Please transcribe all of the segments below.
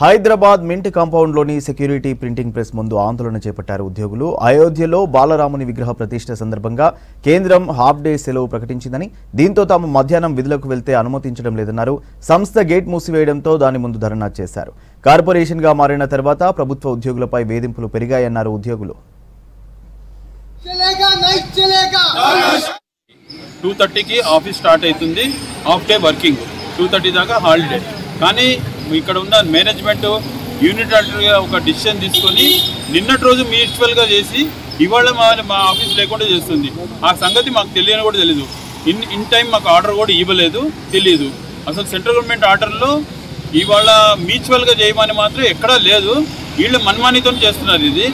Hyderabad mint కాంపౌండ్లోని security printing press ముందు ఆందోళన చేపట్టారు ఉద్యోగులు. అయోధ్యలో బాలరాముని విగ్రహ ప్రతిష్ఠ సందర్భంగా కేంద్రం హాఫ్ డే సెలవు ప్రకటించిందని, దీంతో తాము మధ్యాహ్నం విధులకు వెళ్తే అనుమతించడం లేదన్నారు. సంస్థ గేట్ మూసివేయడంతో దాని ముందు ధర్నా చేశారు. కార్పొరేషన్గా మారిన తర్వాత ప్రభుత్వ ఉద్యోగులపై వేధింపులు పెరిగాయన్నారు ఉద్యోగులు. 2:30కి ఆఫీస్ స్టార్ట్ అవుతుంది. హాఫ్ డే వర్కింగ్, 2:30 దాకా హాలిడే. కానీ ఇక్కడ ఉన్న మేనేజ్మెంట్ యూనిటారిటీగా ఒక డిసిషన్ తీసుకొని నిన్నటి రోజు మ్యూచువల్గా చేసి ఇవాళ మా ఆఫీస్ లేకుండా చేస్తుంది. ఆ సంగతి మాకు తెలియని కూడా తెలీదు. ఇన్ టైం మాకు ఆర్డర్ కూడా ఇవ్వలేదు, తెలియదు. అసలు సెంట్రల్ గవర్నమెంట్ ఆర్డర్లో ఇవాళ మ్యూచువల్గా చేయమని మాత్రం ఎక్కడా లేదు. వీళ్ళు మన్మానితో చేస్తున్నారు. ఇది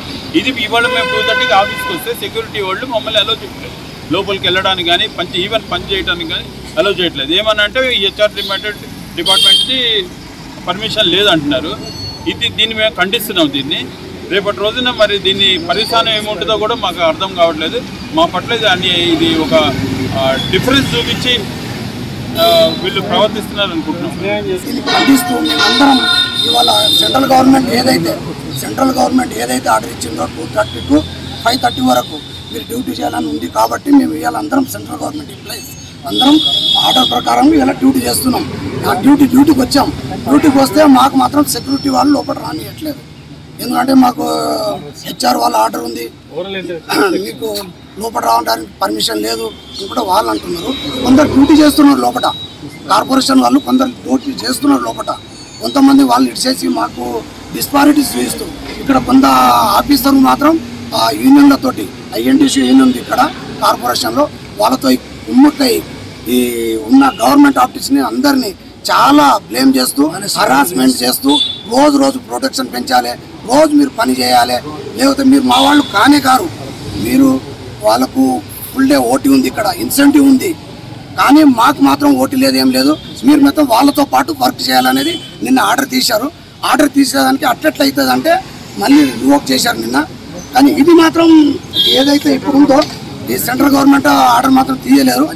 ఇవాళ మేము 2:30కి ఆఫీస్కి వస్తే సెక్యూరిటీ వాళ్ళు మమ్మల్ని అలో చేయట్లేదు, లోపలికి వెళ్ళడానికి కానీ ఈవెన్ పని చేయడానికి కానీ అలో చేయట్లేదు. ఏమన్నా అంటే హెచ్ఆర్ డిపార్ట్మెంట్ది పర్మిషన్ లేదంటున్నారు. దీన్ని మేము ఖండిస్తున్నాం. రేపటి రోజున మరి దీన్ని పరిస్థానం ఏముంటుందో కూడా మాకు అర్థం కావట్లేదు. మా పట్ల ఇది ఒక డిఫరెన్స్ చూపించి వీళ్ళు ప్రవర్తిస్తున్నారు అనుకుంటున్నాం. ఖండిస్తూ అందరం ఇవాళ సెంట్రల్ గవర్నమెంట్ ఏదైతే ఆర్డర్ ఇచ్చిందో 2:30 to 5:30 వరకు మీరు డ్యూటీ చేయాలని ఉంది. కాబట్టి మేము ఇవాళ అందరం సెంట్రల్ గవర్నమెంట్ ఎంప్లాయీస్ అందరం ఆర్డర్ ప్రకారం ఇలా డ్యూటీ చేస్తున్నాం. ఆ డ్యూటీకి వచ్చాం. డ్యూటీకి వస్తే మాకు మాత్రం సెక్యూరిటీ వాళ్ళు లోపల రానియట్లేదు. ఎందుకంటే మాకు హెచ్ఆర్ వాళ్ళ ఆర్డర్ ఉంది, మీకు లోపల రావడానికి పర్మిషన్ లేదు కూడా వాళ్ళు అంటున్నారు. కొందరు డ్యూటీ చేస్తున్నారు లోపల, కార్పొరేషన్ వాళ్ళు కొందరు డ్యూటీ చేస్తున్నారు లోపల. కొంతమంది వాళ్ళు ఇచ్చేసి మాకు డిస్పారిటీస్ చూపిస్తూ ఇక్కడ కొంత ఆఫీసర్లు మాత్రం యూనియన్లతోటి ఐఎన్టీసీ యూనియన్ ఉంది ఇక్కడ కార్పొరేషన్లో, వాళ్ళతో ఉమ్మక్కై ఈ ఉన్న గవర్నమెంట్ ఆఫీస్ని అందరినీ చాలా బ్లేమ్ చేస్తూ హరాస్మెంట్ చేస్తూ రోజు ప్రొటెక్షన్ పెంచాలి, రోజు మీరు పని చేయాలి, లేకపోతే మీరు మా వాళ్ళు కారు, మీరు వాళ్ళకు ఫుల్ డే ఓటీ ఉంది, ఇక్కడ ఇన్సెంటివ్ ఉంది, కానీ మాకు మాత్రం ఓటీ లేదు, ఏం లేదు. మీరు మొత్తం వాళ్ళతో పాటు వర్క్ చేయాలనేది నిన్న ఆర్డర్ తీశారు. ఆర్డర్ తీసేదానికి అట్లెట్లయితుంది అంటే మళ్ళీ రివోక్ చేశారు నిన్న. కానీ ఇది మాత్రం ఏదైతే ఇప్పుడు ఉందో ఈ సెంట్రల్ గవర్నమెంట్ ఆర్డర్ మాత్రం తీయలేరు.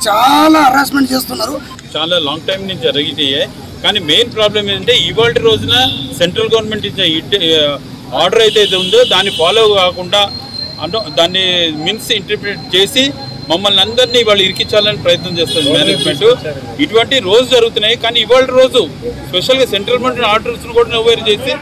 చాలా హరాస్మెంట్ చేస్తున్నారు. చాలా లాంగ్ టైం నుంచి జరిగినాయి. కానీ మెయిన్ ప్రాబ్లం ఏంటంటే ఇవాళ రోజున సెంట్రల్ గవర్నమెంట్ ఇచ్చిన ఆర్డర్ అయితే ఉందో దాన్ని ఫాలో కాకుండా దాన్ని మిన్స్ ఇంటర్ప్రిట్ చేసి మమ్మల్ని అందరినీ ఇవాళ ఇరికించాలని ప్రయత్నం చేస్తుంది మేనేజ్మెంట్. ఇటువంటి రోజు జరుగుతున్నాయి. కానీ ఇవాళ రోజు స్పెషల్గా సెంట్రల్ గవర్నమెంట్ ఆర్డర్స్ను కూడా ఓవర్ చేసి